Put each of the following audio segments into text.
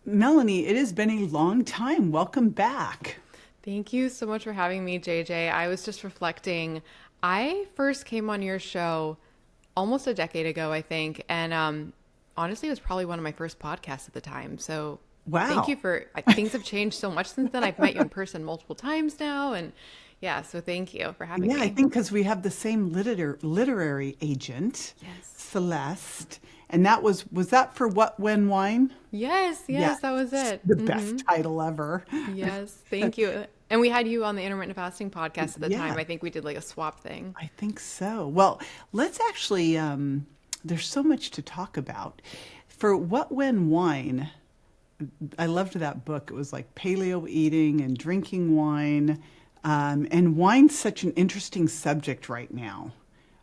Melanie, it has been a long time. Welcome back. Thank you so much for having me, JJ. I was just reflecting. I first came on your show almost a decade ago, I think, and honestly, it was probably one of my first podcasts at the time. So thank Wow. you for. Things have changed so much since then. I've met you in person multiple times now, and yeah, so thank you for having Yeah, I me. think because we have the same literary agent, Yes. Celeste, and was that for What When Wine? Yes, Yes, yes, that was it. the best title ever. Yes, thank you. And we had you on the intermittent fasting podcast at the time. Yeah, I think we did like a swap thing. I think so. Well, let's actually, there's so much to talk about. For What When Wine, I loved that book. It was like paleo eating and drinking wine. And wine's such an interesting subject right now.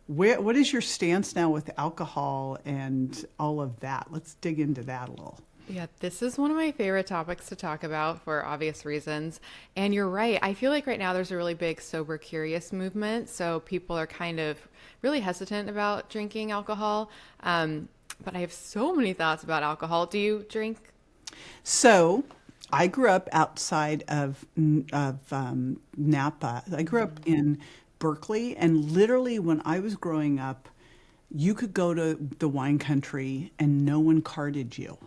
What is your stance now with alcohol and all of that? Let's dig into that a little. Yeah, this is one of my favorite topics to talk about for obvious reasons. And you're right. I feel like right now there's a really big sober curious movement. So people are kind of really hesitant about drinking alcohol. But I have so many thoughts about alcohol. Do you drink? So I grew up outside of Napa. I grew up in Berkeley, and literally when I was growing up, you could go to the wine country and no one carded you.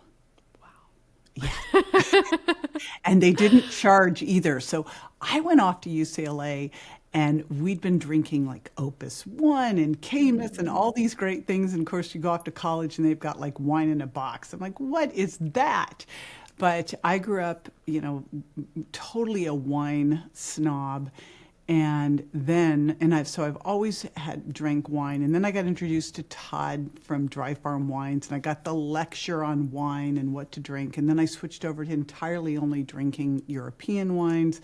And they didn't charge either. So I went off to UCLA and we'd been drinking like Opus One and Camus and all these great things. And of course, you go off to college and they've got like wine in a box. I'm like, what is that? But I grew up, totally a wine snob. So I've always had drank wine. And then I got introduced to Todd from Dry Farm Wines, and I got the lecture on wine and what to drink. And then I switched over to entirely only drinking European wines.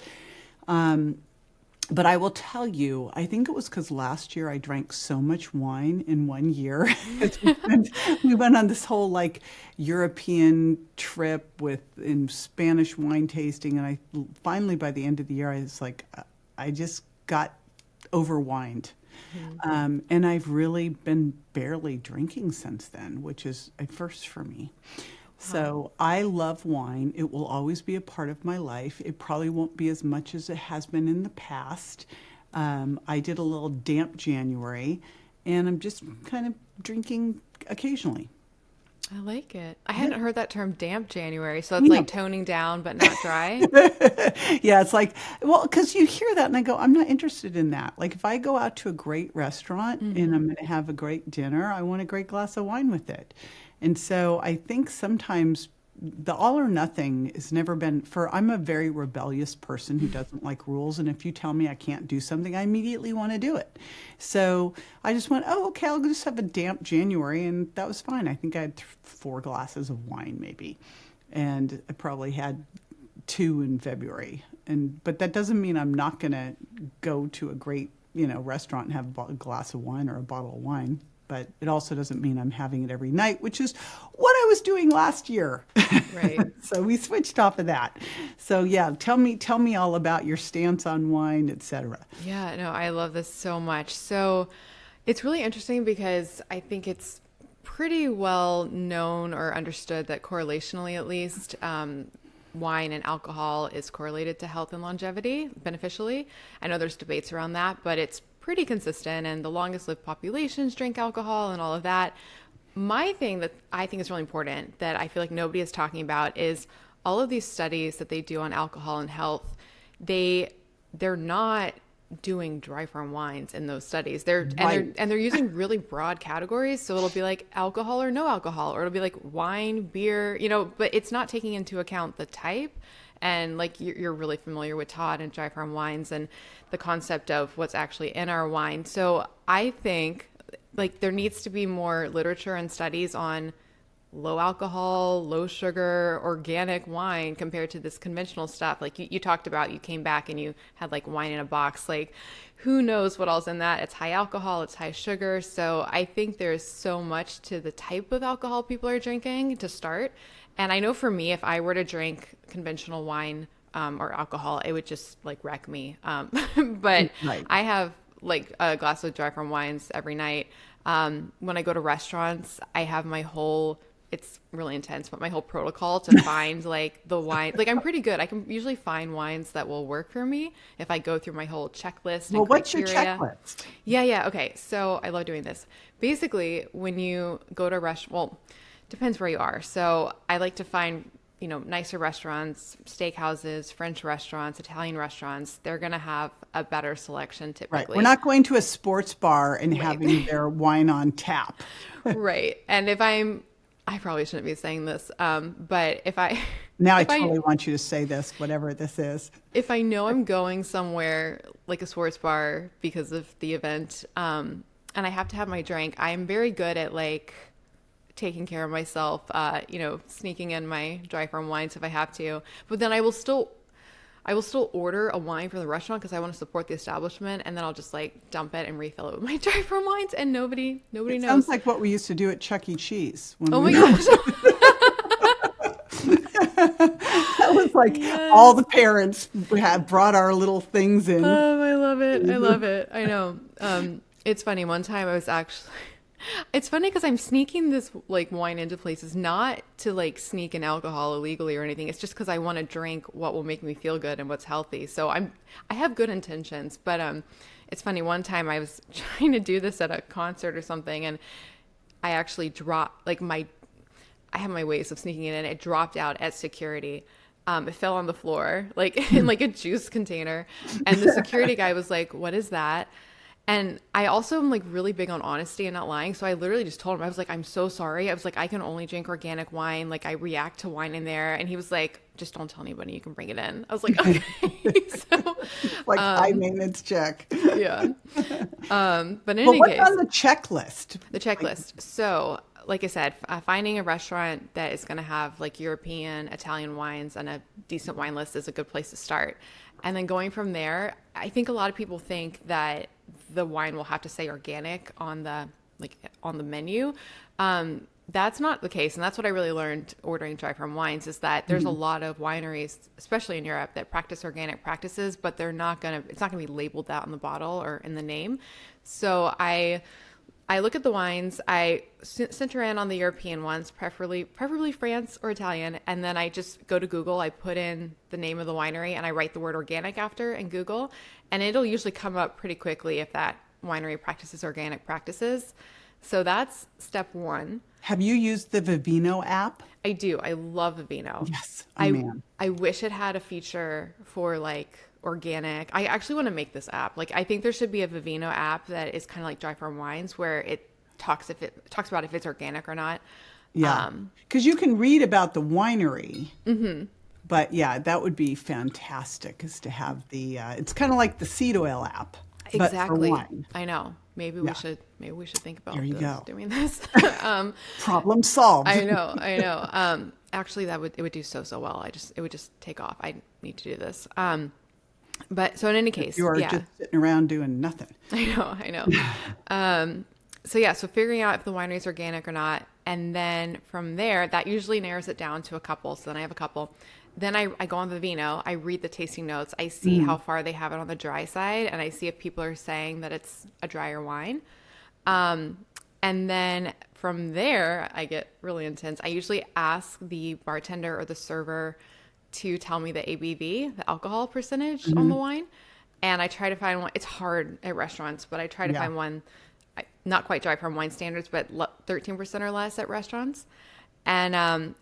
But I will tell you, I think it was because last year I drank so much wine in one year. We went on this whole like European trip with in Spanish wine tasting, and I finally by the end of the year I was like, I just got overwined. And I've really been barely drinking since then, which is a first for me. Wow. So I love wine. It will always be a part of my life. It probably won't be as much as it has been in the past. I did a little damp January, and I'm just kind of drinking occasionally. I like it. I Yeah, hadn't heard that term damp January. So it's you like know. toning down, but not dry. Yeah, it's like, well, because you hear that and I go, I'm not interested in that. Like, if I go out to a great restaurant and I'm going to have a great dinner, I want a great glass of wine with it. And so I think sometimes the all or nothing has never been for, I'm a very rebellious person who doesn't like rules. And if you tell me I can't do something, I immediately want to do it. So I just went, oh, okay, I'll just have a damp January. And that was fine. I think I had four glasses of wine maybe. And I probably had two in February. But that doesn't mean I'm not going to go to a great, restaurant and have a glass of wine or a bottle of wine. But it also doesn't mean I'm having it every night, which is what I was doing last year. Right. So we switched off of that. So yeah, tell me all about your stance on wine, etc. Yeah, no, I love this so much. So it's really interesting because I think it's pretty well known or understood that correlationally, at least, wine and alcohol is correlated to health and longevity beneficially. I know there's debates around that, but it's pretty consistent, and the longest lived populations drink alcohol and all of that. My thing that I think is really important that I feel like nobody is talking about is all of these studies that they do on alcohol and health. They they're not doing dry farm wines in those studies. Right. They're using really broad categories. So it'll be like alcohol or no alcohol, or it'll be like wine, beer, but it's not taking into account the type. And like you're really familiar with Todd and dry farm wines and the concept of what's actually in our wine. So I think like there needs to be more literature and studies on low alcohol, low sugar, organic wine compared to this conventional stuff. Like you talked about, you came back and you had like wine in a box. Like who knows what all's in that? It's high alcohol, it's high sugar. So I think there's so much to the type of alcohol people are drinking to start. And I know for me, if I were to drink conventional wine or alcohol, it would just like wreck me. But Right. I have like a glass of dry farm wines every night. When I go to restaurants, I have my whole it's really intense, but my whole protocol to find like the wine, like I'm pretty good. I can usually find wines that will work for me if I go through my whole checklist and Well, what's your criteria. checklist? Yeah, yeah. Okay. So I love doing this. Basically, when you go to a restaurant, well, depends where you are. So I like to find, nicer restaurants, steakhouses, French restaurants, Italian restaurants. They're going to have a better selection Right. typically. We're not going to a sports bar and having Right. their wine on tap. Right. And I probably shouldn't be saying this, but Now I if I, totally want you to say this, whatever this is. if I know I'm going somewhere like a sports bar because of the event, and I have to have my drink, I'm very good at like taking care of myself, sneaking in my dry farm wines if I have to. But then I will still order a wine from the restaurant because I want to support the establishment, and then I'll just like dump it and refill it with my dry farm wines, and nobody It knows. sounds like what we used to do at Chuck E. Cheese when Oh my we gosh. that was like all Yes. the parents had brought our little things in. Oh, I love it. I love it. I know. It's funny. One time I was actually, it's funny because I'm sneaking this like wine into places not to like sneak in alcohol illegally or anything. It's just because I want to drink what will make me feel good and what's healthy. So I have good intentions, but it's funny. One time I was trying to do this at a concert or something, and I actually dropped like I have my ways of sneaking it in. It dropped out at security. It fell on the floor, like in like a juice container. And the security guy was like, "What is that?" And I also am like really big on honesty and not lying. So I literally just told him, I was like, "I'm so sorry." I was like, "I can only drink organic wine. Like I react to wine in there." And he was like, "Just don't tell anybody. You can bring it in." I was like, "Okay." So, Like high maintenance check. yeah. But in But any what's case, on the checklist? the checklist. So, like I said, finding a restaurant that is going to have like European, Italian wines and a decent wine list is a good place to start. And then going from there, I think a lot of people think that the wine will have to say organic on the menu. That's not the case, and that's what I really learned ordering dry farm wines is that there's a lot of wineries, especially in Europe, that practice organic practices, but it's not gonna be labeled that on the bottle or in the name. So I look at the wines, I center in on the European ones, preferably France or Italian, and then I just go to Google, I put in the name of the winery, and I write the word organic after in Google, and it'll usually come up pretty quickly if that winery practices organic practices. So that's step one. Have you used the Vivino app? I do. I love Vivino. Yes. Oh, I man. I wish it had a feature for like organic. I actually want to make this app. Like I think there should be a Vivino app that is kind of like dry farm wines where it talks about if it's organic or not. Yeah. Because you can read about the winery. But yeah, that would be fantastic is to have it's kind of like the seed oil app, but for Exactly. wine. I know. Maybe we should think about There you go. doing this. Problem solved. I know. Actually it would do so well. It would just take off. I need to do this. But so in any case, You are yeah. just sitting around doing nothing. I know. So figuring out if the winery is organic or not. And then from there, that usually narrows it down to a couple. So then I have a couple. Then I go on Vivino, I read the tasting notes, I see how far they have it on the dry side, and I see if people are saying that it's a drier wine. And then from there, I get really intense. I usually ask the bartender or the server to tell me the ABV, the alcohol percentage on the wine. And I try to find one. It's hard at restaurants, but I try to Yeah. find one, not quite dry farm wine standards, but 13% or less at restaurants. And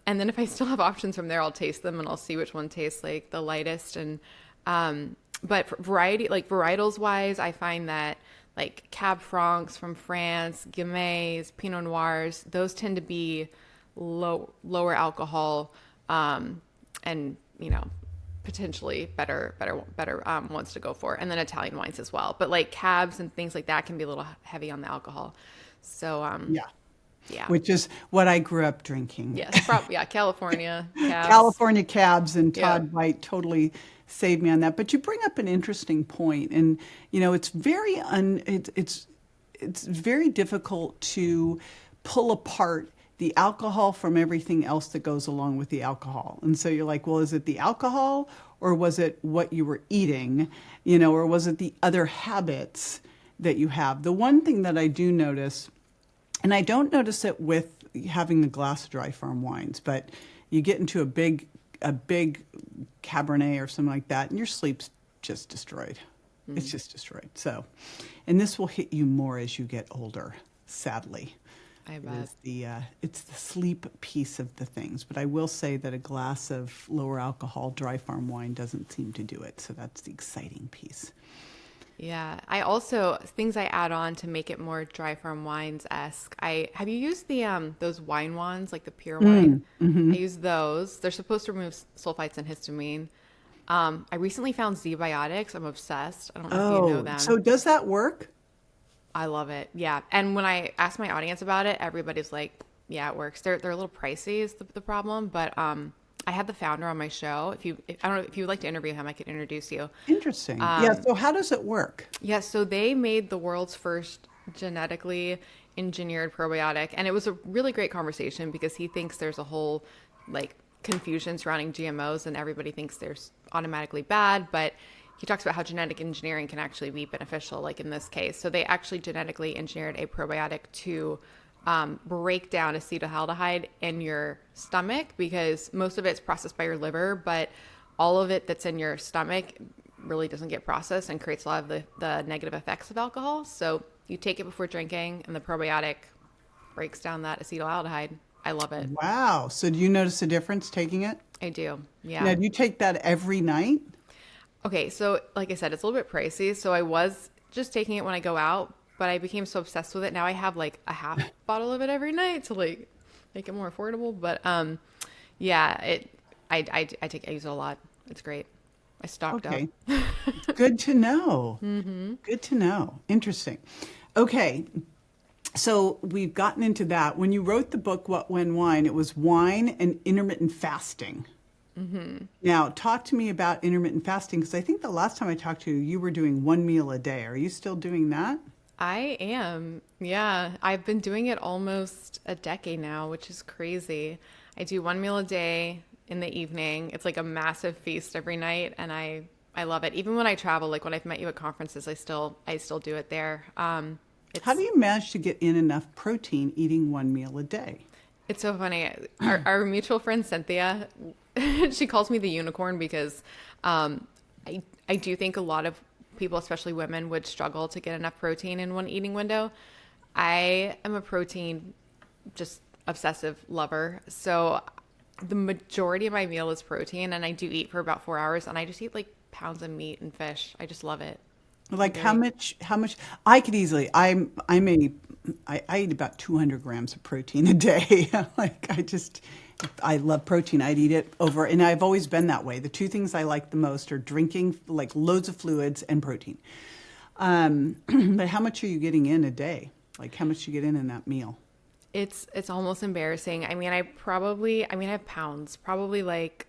then if I still have options from there, I'll taste them and I'll see which one tastes like the lightest. And but for variety, like varietals wise, I find that like Cab Francs from France, Guimays, Pinot Noirs, those tend to be lower alcohol, and potentially better ones to go for, and then Italian wines as well. But like cabs and things like that can be a little heavy on the alcohol. So yeah. Which is what I grew up drinking. Yes, probably. Yeah, California cabs. California cabs and Yeah. Todd White totally saved me on that. But you bring up an interesting point, and it's very it's very difficult to pull apart the alcohol from everything else that goes along with the alcohol. And so you're like, well, is it the alcohol or was it what you were eating, or was it the other habits that you have? The one thing that I do notice, and I don't notice it with having a glass of dry farm wines, but you get into a big Cabernet or something like that, and your sleep's just destroyed. It's just destroyed. So, and this will hit you more as you get older, sadly. I It bet. is it's the sleep piece of the things. But I will say that a glass of lower alcohol dry farm wine doesn't seem to do it. So that's the exciting piece. Yeah. I also things I add on to make it more dry farm wines esque. I have you used the those wine wands, like the pure wine? I use those. They're supposed to remove sulfites and histamine. I recently found Z-Biotics. I'm obsessed. I don't know if you know Oh, them. so does that work? I love it. Yeah. And when I ask my audience about it, everybody's like, yeah, it works. They're a little pricey is the problem, but I had the founder on my show. I don't know if you would like to interview him, I could introduce you. Interesting. Yeah. So how does it work? Yeah, so they made the world's first genetically engineered probiotic, and it was a really great conversation because he thinks there's a whole like confusion surrounding GMOs and everybody thinks there's automatically bad, but he talks about how genetic engineering can actually be beneficial, like in this case. So they actually genetically engineered a probiotic to break down acetaldehyde in your stomach because most of it's processed by your liver, but all of it that's in your stomach really doesn't get processed and creates a lot of the negative effects of alcohol. So you take it before drinking and the probiotic breaks down that acetaldehyde. I love it. Wow. So do you notice a difference taking it? I do. Yeah. Now, do you take that every night? Okay, so like I said, it's a little bit pricey. So I was just taking it when I go out, but I became so obsessed with it. Now I have like a half bottle of it every night to like make it more affordable. But yeah, I use it a lot. It's great. I stocked up. Okay. Good to know. Good to know. Interesting. Okay. So we've gotten into that. When you wrote the book, What, When, Wine, it was wine and intermittent fasting. Now, talk to me about intermittent fasting because I think the last time I talked to you, you were doing one meal a day. Are you still doing that? I am. Yeah. I've been doing it almost a decade now, which is crazy. I do one meal a day in the evening. It's like a massive feast every night and I love it. Even when I travel, like when I've met you at conferences, I still do it there. How do you manage to get in enough protein eating one meal a day? It's so funny. Our mutual friend Cynthia, she calls me the unicorn because I do think a lot of people, especially women, would struggle to get enough protein in one eating window. I am a protein just obsessive lover. So the majority of my meal is protein and I do eat for about 4 hours and I just eat like pounds of meat and fish. I just love it. Like how much I could easily I eat about 200 grams of protein a day. Like I love protein. I'd eat it over and I've always been that way. The two things I like the most are drinking like loads of fluids and protein. But how much are you getting in a day? Like how much you get in that meal? It's almost embarrassing. I mean, I have pounds, probably like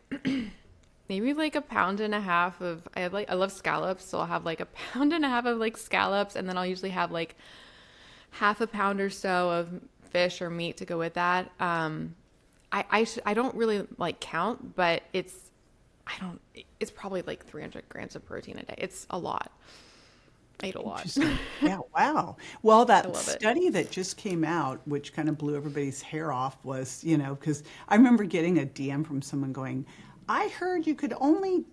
maybe like a pound and a half of I love scallops, so I'll have like a pound and a half of like scallops and then I'll usually have like half a pound or so of fish or meat to go with that. I don't really like count, but it's probably like 300 grams of protein a day. It's a lot. I eat a lot. Interesting. Yeah, wow. Well, I that love it. study that just came out, which kind of blew everybody's hair off, was, because I remember getting a DM from someone going, I heard you could only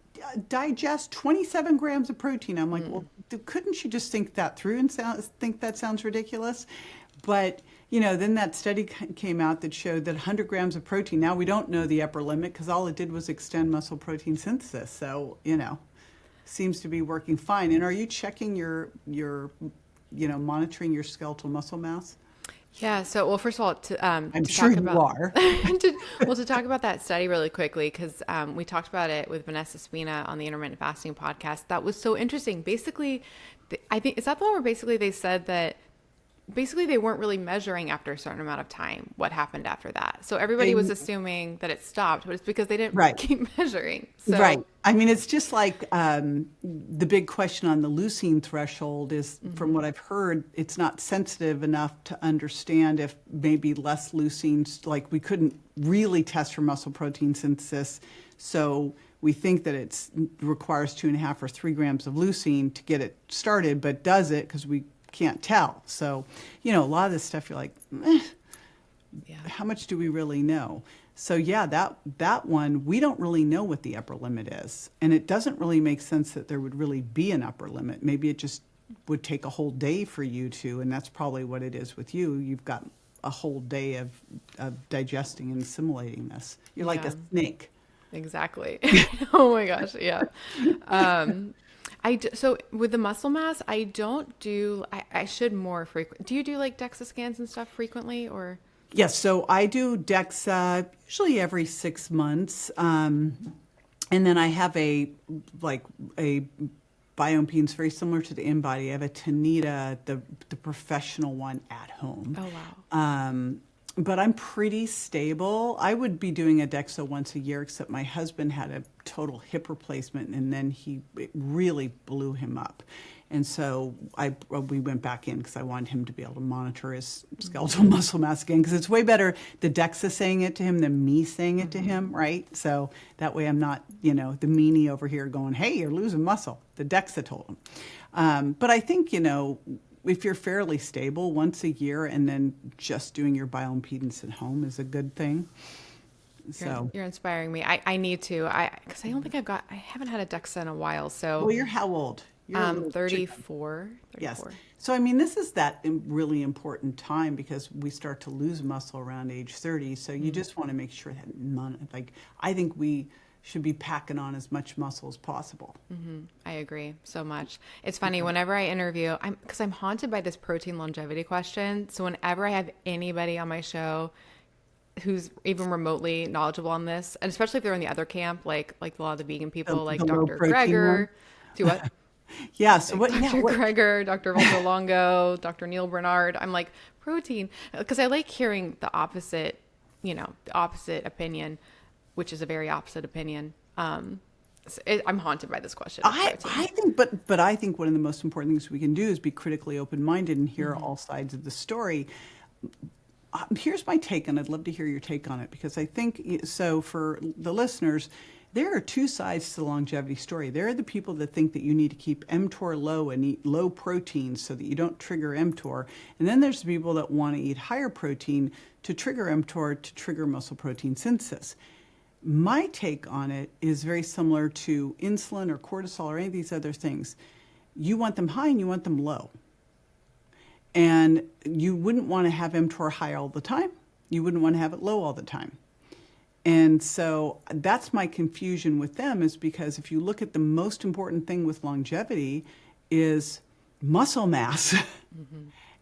digest 27 grams of protein. I'm like, well, couldn't you just think that through and think that sounds ridiculous? But, then that study came out that showed that 100 grams of protein, now we don't know the upper limit because all it did was extend muscle protein synthesis. So, seems to be working fine. And are you checking your monitoring your skeletal muscle mass? Yeah. So, well, first of all, I'm to sure talk you about are. to talk about that study really quickly, because we talked about it with Vanessa Spina on the intermittent fasting podcast. That was so interesting. Basically, I think is that the one where basically they said that basically they weren't really measuring after a certain amount of time what happened after that. So everybody was assuming that it stopped, but it's because they didn't Right. keep measuring. So Right. I mean, it's just like the big question on the leucine threshold is, from what I've heard, it's not sensitive enough to understand if maybe less leucine, like we couldn't really test for muscle protein synthesis. So we think that it requires 2.5 or 3 grams of leucine to get it started, but does it because we can't tell. So, a lot of this stuff you're like, Yeah. how much do we really know? So yeah, that one, we don't really know what the upper limit is. And it doesn't really make sense that there would really be an upper limit. Maybe it just would take a whole day for you to, and that's probably what it is with you. You've got a whole day of digesting and assimilating this. You're like a Yeah. snake. Exactly. Oh my gosh. Yeah. Um, so with the muscle mass, I don't do, I should more frequent. Do you do like DEXA scans and stuff frequently or? Yes, so I do DEXA usually every 6 months. And then I have a bioimpedance very similar to the InBody. I have a Tanita, the professional one at home. Oh, wow. But I'm pretty stable. I would be doing a DEXA once a year, except my husband had a total hip replacement, and then it really blew him up. And so we went back in because I wanted him to be able to monitor his skeletal muscle mass again, because it's way better the DEXA saying it to him than me saying it to him, right? So that way I'm not, the meanie over here going, hey, you're losing muscle. The DEXA told him. But I think, if you're fairly stable once a year and then just doing your bioimpedance at home is a good thing. So You're inspiring me. I need to, because I don't think I haven't had a DEXA in a while. So well, you're how old? You're a little 34. Yes. So, I mean, this is that really important time because we start to lose muscle around age 30. So you just want to make sure that I think we should be packing on as much muscle as possible. I agree so much. It's funny, whenever I interview, because I'm haunted by this protein longevity question. So whenever I have anybody on my show who's even remotely knowledgeable on this, and especially if they're in the other camp, like a lot of the vegan people, like the Dr. low-protein Gregor, one? do what? Yeah. So what? Dr. Gregor, Dr. Walter Longo, Dr. Neil Bernard. I'm like, protein, because I like hearing the opposite, the opposite opinion, which is a very opposite opinion. I'm haunted by this question. I think, but I think one of the most important things we can do is be critically open-minded and hear all sides of the story. Here's my take, and I'd love to hear your take on it, because I think, so for the listeners, there are two sides to the longevity story. There are the people that think that you need to keep mTOR low and eat low protein so that you don't trigger mTOR. And then there's the people that want to eat higher protein to trigger mTOR, to trigger muscle protein synthesis. My take on it is very similar to insulin or cortisol or any of these other things. You want them high and you want them low. And you wouldn't want to have mTOR high all the time. You wouldn't want to have it low all the time. And so that's my confusion with them, is because if you look at the most important thing with longevity is muscle mass.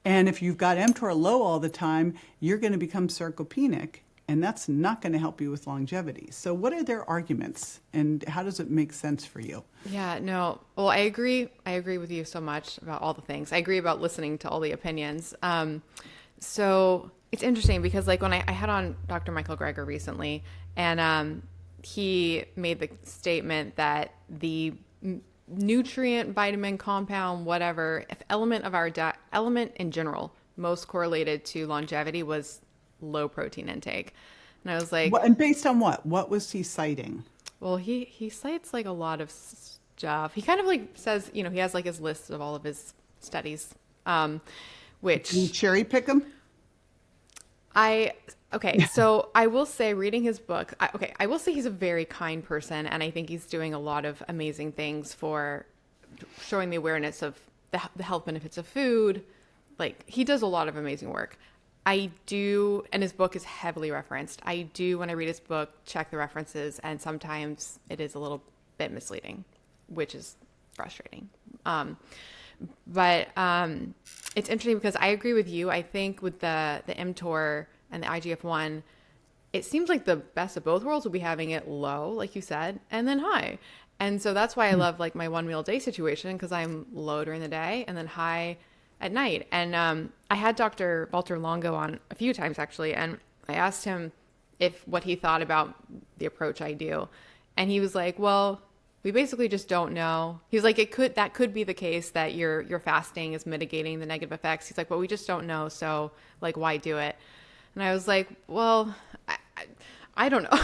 And if you've got mTOR low all the time, you're going to become sarcopenic, and that's not going to help you with longevity. So what are their arguments, and how does it make sense for you? Yeah, no. Well, I agree. I agree with you so much about all the things. I agree about listening to all the opinions. So it's interesting because when I had on Dr. Michael Greger recently, and he made the statement that the nutrient, vitamin, compound, whatever, if element of our element in general most correlated to longevity was low protein intake. And I was like, and based on what? What was he citing? Well, he cites a lot of stuff. He kind of says, he has his list of all of his studies, which... Did you cherry pick them? Okay, so I will say, reading his book, I will say he's a very kind person, and I think he's doing a lot of amazing things for showing the awareness of the health benefits of food. He does a lot of amazing work. I do, and his book is heavily referenced. I do, when I read his book, check the references, and sometimes it is a little bit misleading, which is frustrating. But it's interesting because I agree with you. I think with the mTOR and the IGF-1, it seems like the best of both worlds would be having it low, like you said, and then high. And so that's why I love my one meal a day situation, because I'm low during the day and then high at night. And I had Dr. Walter Longo on a few times actually, and I asked him what he thought about the approach I do. And he was like, well, we basically just don't know. He was like, that could be the case that your fasting is mitigating the negative effects. He's like, but we just don't know. So why do it? And I was like, well, I don't know.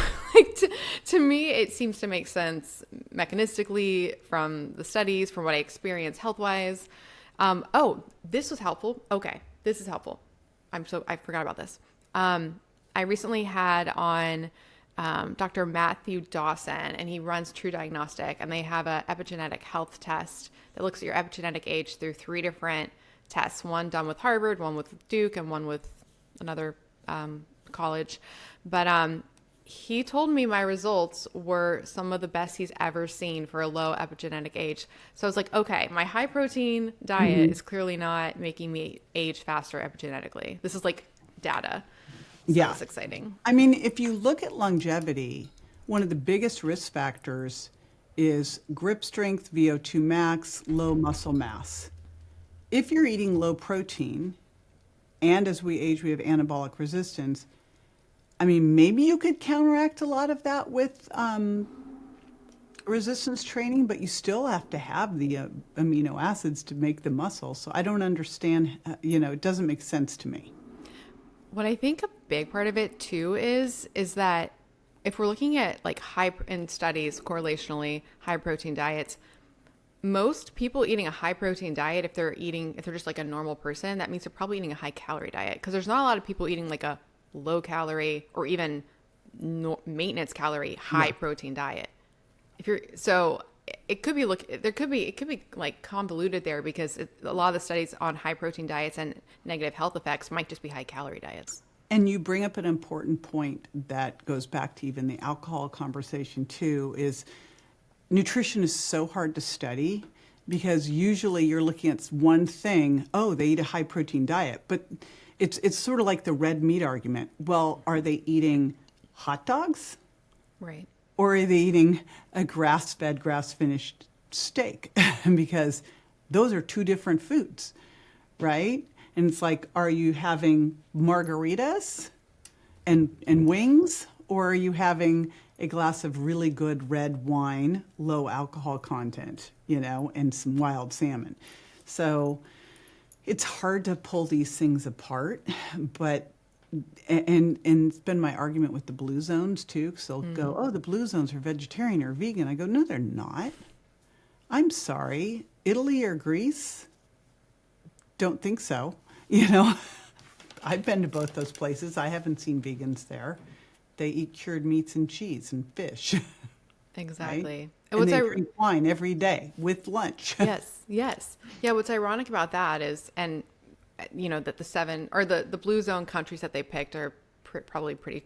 To me, it seems to make sense mechanistically from the studies, from what I experienced health-wise. Oh, this was helpful. Okay, this is helpful. I forgot about this. I recently had on Dr. Matthew Dawson, and he runs True Diagnostic, and they have a epigenetic health test that looks at your epigenetic age through 3 different tests, one done with Harvard, one with Duke, and one with another college. But he told me my results were some of the best he's ever seen for a low epigenetic age. So I was like, okay, my high protein diet is clearly not making me age faster epigenetically. This is like data. So Yeah. that's exciting. I mean, if you look at longevity, one of the biggest risk factors is grip strength, VO2 max, low muscle mass. If you're eating low protein, and as we age, we have anabolic resistance, I mean, maybe you could counteract a lot of that with resistance training, but you still have to have the amino acids to make the muscle. So I don't understand, it doesn't make sense to me. What I think a big part of it too is that if we're looking at like in studies correlationally high protein diets, most people eating a high protein diet, if they're just like a normal person, that means they're probably eating a high calorie diet, because there's not a lot of people eating like a low calorie or even maintenance calorie high protein diet. It could be like convoluted there, because a lot of the studies on high protein diets and negative health effects might just be high calorie diets. And you bring up an important point that goes back to even the alcohol conversation too, is nutrition is so hard to study, because usually you're looking at one thing, oh, they eat a high protein diet, but it's sort of like the red meat argument. Well, are they eating hot dogs? Right. Or are they eating a grass-fed, grass-finished steak? Because those are 2 different foods, right? And it's like, are you having margaritas and wings, or are you having a glass of really good red wine, low alcohol content, and some wild salmon? So it's hard to pull these things apart, but and it's been my argument with the blue zones too, because they'll go, oh, the blue zones are vegetarian or vegan. I go, no, they're not. I'm sorry. Italy or Greece? Don't think so. I've been to both those places. I haven't seen vegans there. They eat cured meats and cheese and fish. Exactly. Right? And they drink wine every day with lunch. Yes. Yeah, what's ironic about that is, and that the 7 or the blue zone countries that they picked are probably pretty,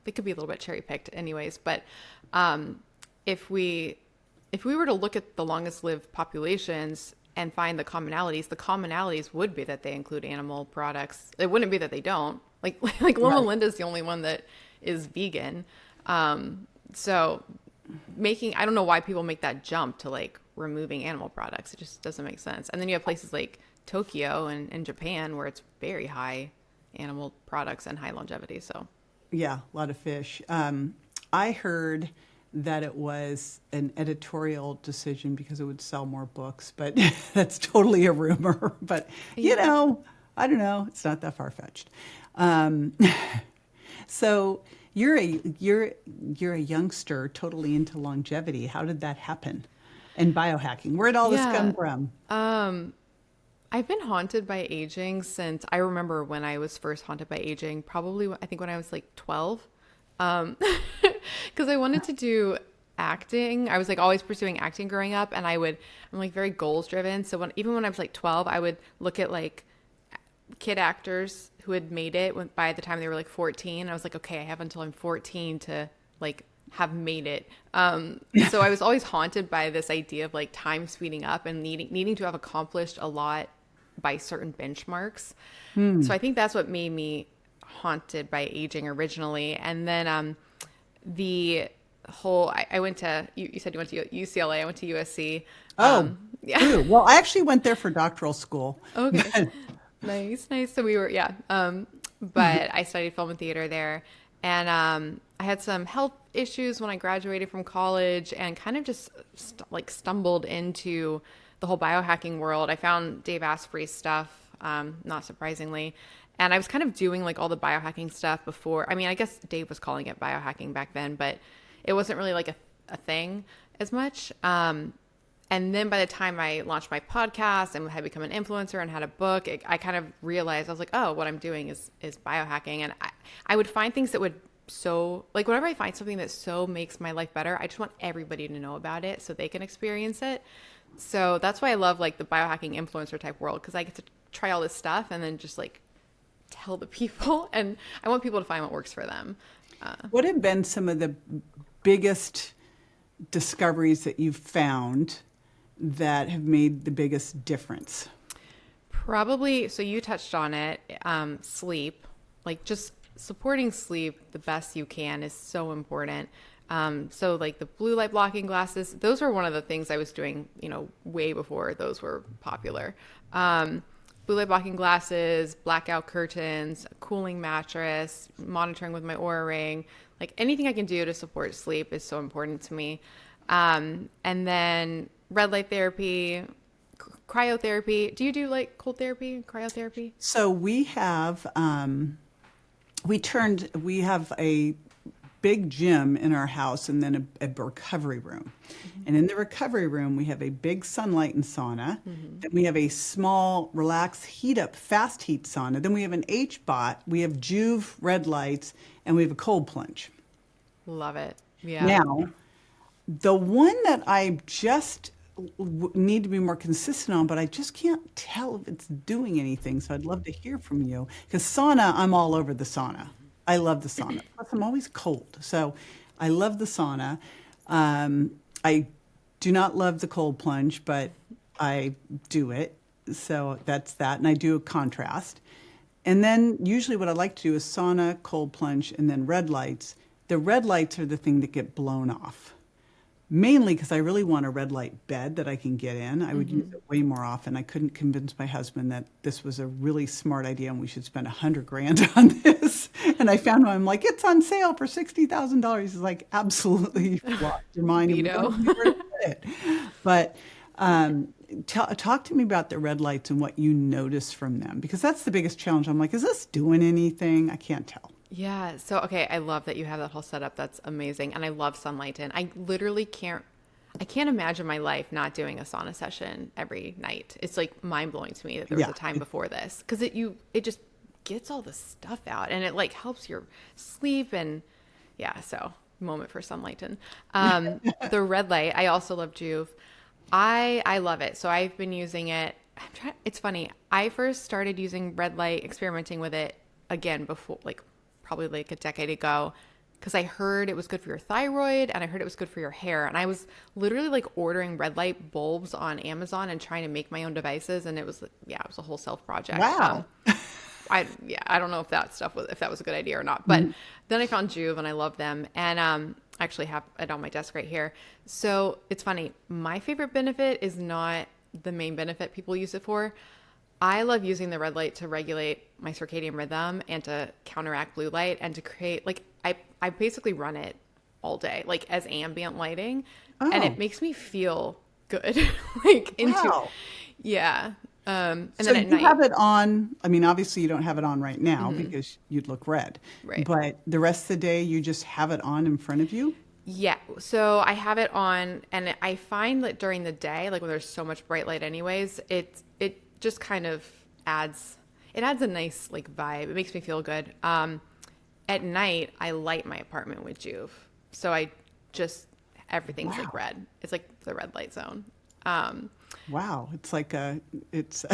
they could be a little bit cherry picked anyways. But if we were to look at the longest lived populations and find the commonalities would be that they include animal products. It wouldn't be that they don't. Like Loma Linda's the only one that is vegan. So I don't know why people make that jump to like removing animal products. It just doesn't make sense. And then you have places like Tokyo and Japan, where it's very high animal products and high longevity. So yeah, a lot of fish. I heard that it was an editorial decision because it would sell more books, but that's totally a rumor. But I don't know. It's not that far-fetched. So you're a youngster totally into longevity. How did that happen? And biohacking. Where'd all this come from? I've been haunted by aging since I remember when I was first haunted by aging, probably I think when I was like 12. Because I wanted to do acting. I was like always pursuing acting growing up, and I'm like very goals driven. So even when I was like 12, I would look at like kid actors who had made it by the time they were like 14. I was like, okay, I have until I'm 14 to like have made it. So I was always haunted by this idea of like time speeding up and needing to have accomplished a lot by certain benchmarks. So I think that's what made me haunted by aging originally. And then the whole I went to, you said you went to UCLA, I went to USC. Yeah. True. Well, I actually went there for doctoral school. Okay. Nice. So we were, but I studied film and theater there. And I had some health issues when I graduated from college, and kind of just stumbled into the whole biohacking world. I found Dave Asprey's stuff, not surprisingly. And I was kind of doing like all the biohacking stuff before. I mean, I guess Dave was calling it biohacking back then, but it wasn't really like a thing as much. And And then by the time I launched my podcast and had become an influencer and had a book, I kind of realized, I was like, oh, what I'm doing is biohacking. And I would find things that would like whenever I find something that so makes my life better, I just want everybody to know about it so they can experience it. So that's why I love like the biohacking influencer type world, because I get to try all this stuff and then just like tell the people, and I want people to find what works for them. What have been some of the biggest discoveries that you've found that have made the biggest difference? Probably, so you touched on it, sleep, like just supporting sleep the best you can is so important. So like the blue light blocking glasses, those were one of the things I was doing, way before those were popular. Blue light blocking glasses, blackout curtains, a cooling mattress, monitoring with my Oura ring, like anything I can do to support sleep is so important to me. And then red light therapy, cryotherapy. Do you do like cold therapy, cryotherapy? So we have we have a big gym in our house and then a recovery room. And in the recovery room, we have a big sunlight and sauna. Then we have a small, relaxed, heat up, fast heat sauna. Then we have an H-bot. We have Juve red lights, and we have a cold plunge. Love it. Yeah. Now, the one that I just need to be more consistent on, but I just can't tell if it's doing anything. So I'd love to hear from you. Because sauna, I'm all over the sauna. I love the sauna. Plus, I'm always cold. So I love the sauna. I do not love the cold plunge, but I do it. So that's that. And I do a contrast. And then usually what I like to do is sauna, cold plunge, and then red lights. The red lights are the thing that get blown off. Mainly because I really want a red light bed that I can get in. I would use it way more often. I couldn't convince my husband that this was a really smart idea and we should spend $100,000 on this. And I found I'm like, it's on sale for $60,000. He's like, absolutely, you've lost your mind. And we don't know where to put it. But talk to me about the red lights and what you notice from them, because that's the biggest challenge. I'm like, is this doing anything? I can't tell. Yeah. So, okay. I love that you have that whole setup. That's amazing. And I love sunlight in. I literally can't imagine my life not doing a sauna session every night. It's like mind blowing to me that there was a time before this, because it just gets all the stuff out and it like helps your sleep. And yeah, so moment for sunlight in. The red light, I also love Juve. I love it. So I've been using it. It's funny. I first started using red light, experimenting with it again before, like probably like a decade ago, because I heard it was good for your thyroid and I heard it was good for your hair. And I was literally like ordering red light bulbs on Amazon and trying to make my own devices. And it was a whole self project. Wow. I don't know if that was a good idea or not, but then I found Juve and I love them. And, I actually have it on my desk right here. So it's funny. My favorite benefit is not the main benefit people use it for. I love using the red light to regulate my circadian rhythm and to counteract blue light and to create, like, I basically run it all day, like as ambient lighting, and it makes me feel good. Yeah. And so then at night, have it on. I mean, obviously you don't have it on right now because you'd look red. Right. But the rest of the day, you just have it on in front of you? Yeah. So I have it on, and I find that during the day, like when there's so much bright light anyways, it just kind of adds a nice like vibe. It makes me feel good. At night, I light my apartment with Juve. So everything's like red. It's like the red light zone. Wow. It's like I was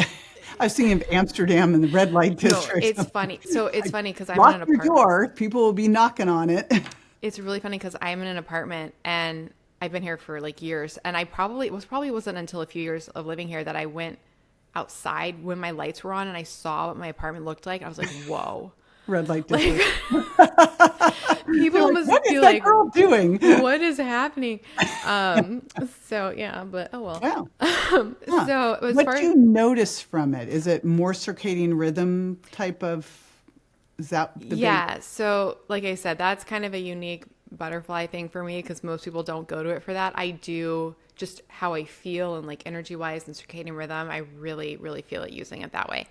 thinking of Amsterdam and the red light district. No, it's funny. So it's funny because I'm Lock in an your apartment. door. People will be knocking on it. It's really funny because I'm in an apartment and I've been here for like years. And it wasn't until a few years of living here that I went outside when my lights were on and I saw what my apartment looked like. I was like, whoa. Red light district. People must what be is like, that girl doing? what is happening? So yeah, but oh well. Wow. So what do you notice from it? Is it more circadian rhythm type of? Is that the big... So like I said, that's kind of a unique butterfly thing for me because most people don't go to it for that. I do just how I feel and like energy wise and circadian rhythm. I really, really feel it using it that way.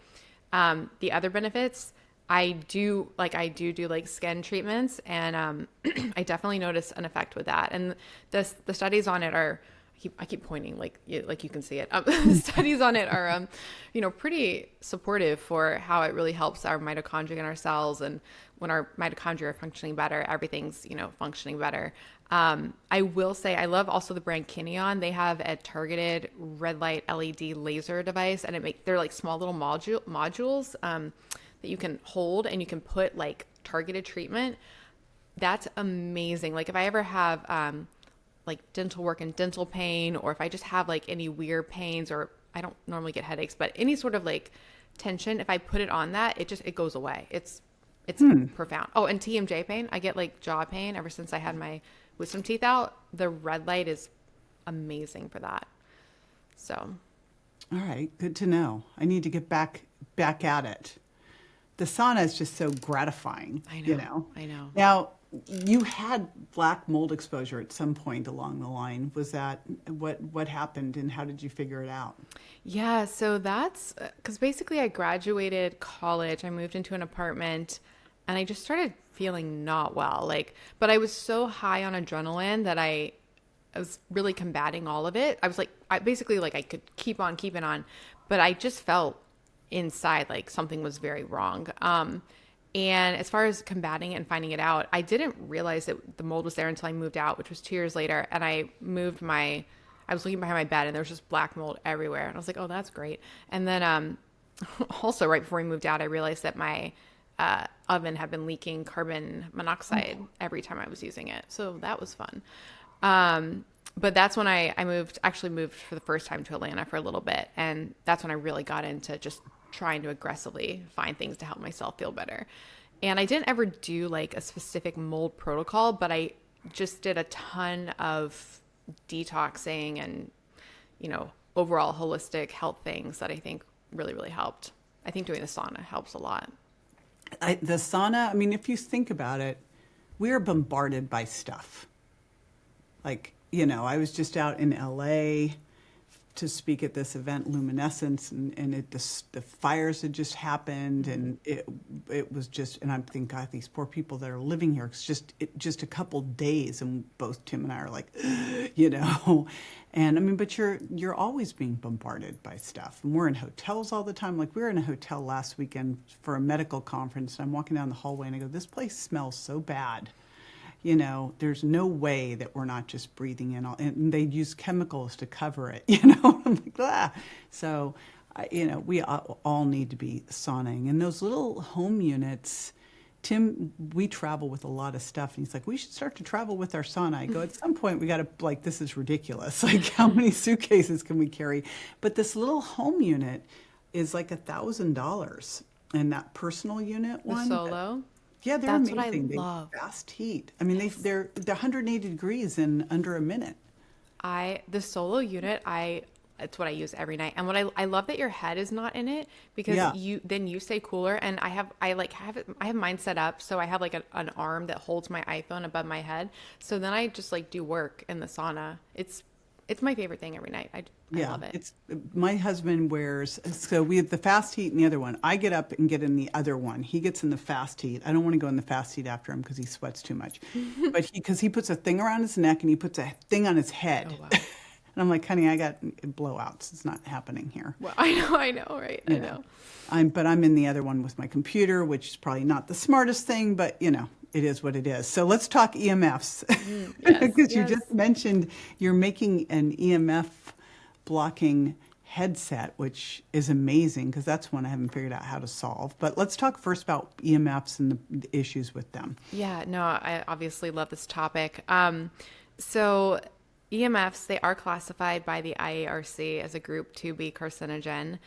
The other benefits. I do like skin treatments and I definitely notice an effect with that. And the studies on it are I keep pointing like you can see it. The studies on it are, pretty supportive for how it really helps our mitochondria in our cells. And when our mitochondria are functioning better, everything's, functioning better. I will say I love also the brand Kineon. They have a targeted red light LED laser device, and they're like small little modules that you can hold, and you can put like targeted treatment. That's amazing. Like if I ever have like dental work and dental pain, or if I just have like any weird pains, or I don't normally get headaches, but any sort of like tension, if I put it on that, it goes away. It's profound. Oh, and TMJ pain. I get like jaw pain ever since I had my wisdom teeth out. The red light is amazing for that. So, All right, good to know. I need to get back at it. The sauna is just so gratifying. I know. Now, you had black mold exposure at some point along the line. Was that what happened, and how did you figure it out? Yeah, so that's because basically I graduated college, I moved into an apartment, and I just started feeling not well. But I was so high on adrenaline that I was really combating all of it. I was like, I could keep on keeping on, but I just felt inside like something was very wrong. And as far as combating it and finding it out, I didn't realize that the mold was there until I moved out, which was 2 years later. And I was looking behind my bed, and there was just black mold everywhere. And I was like, oh, that's great. And then also right before we moved out, I realized that my oven had been leaking carbon monoxide every time I was using it. So that was fun. But that's when I moved for the first time to Atlanta for a little bit. And that's when I really got into just trying to aggressively find things to help myself feel better. And I didn't ever do like a specific mold protocol, but I just did a ton of detoxing and, overall holistic health things that I think really, really helped. I think doing the sauna helps a lot. The sauna, I mean, if you think about it, we are bombarded by stuff. Like, I was just out in LA to speak at this event, Luminescence, and the fires had just happened, and it was just, and I'm thinking, God, these poor people that are living here. It's just a couple days, and both Tim and I are like, and I mean, but you're always being bombarded by stuff, and we're in hotels all the time. Like we were in a hotel last weekend for a medical conference, and I'm walking down the hallway, and I go, this place smells so bad. There's no way that we're not just breathing in, and they use chemicals to cover it, I'm like, ah. So, we all need to be sauning. And those little home units, Tim, we travel with a lot of stuff, and he's like, we should start to travel with our sauna. I go, at some point we got to, like, this is ridiculous. Like, how many suitcases can we carry? But this little home unit is like $1,000. And that personal unit one. The solo? Yeah, they're That's amazing. what I love. Fast heat. I mean, they're 180 degrees in under a minute. The solo unit, it's what I use every night. And I love that your head is not in it, because you stay cooler. And I have mine set up so I have like an arm that holds my iPhone above my head. So then I just like do work in the sauna. It's my favorite thing every night. I love it. It's my husband wears, so we have the fast heat and the other one. I get up and get in the other one. He gets in the fast heat. I don't want to go in the fast heat after him because he sweats too much. But because he puts a thing around his neck and he puts a thing on his head. Oh, wow. And I'm like, honey, I got blowouts. It's not happening here. Well, I know, right? I know. I'm in the other one with my computer, which is probably not the smartest thing, but it is what it is. So let's talk EMFs. Because you just mentioned you're making an EMF blocking headset, which is amazing because that's one I haven't figured out how to solve. But let's talk first about EMFs and the issues with them. Yeah, no, I obviously love this topic. So EMFs, they are classified by the IARC as a group 2B carcinogen,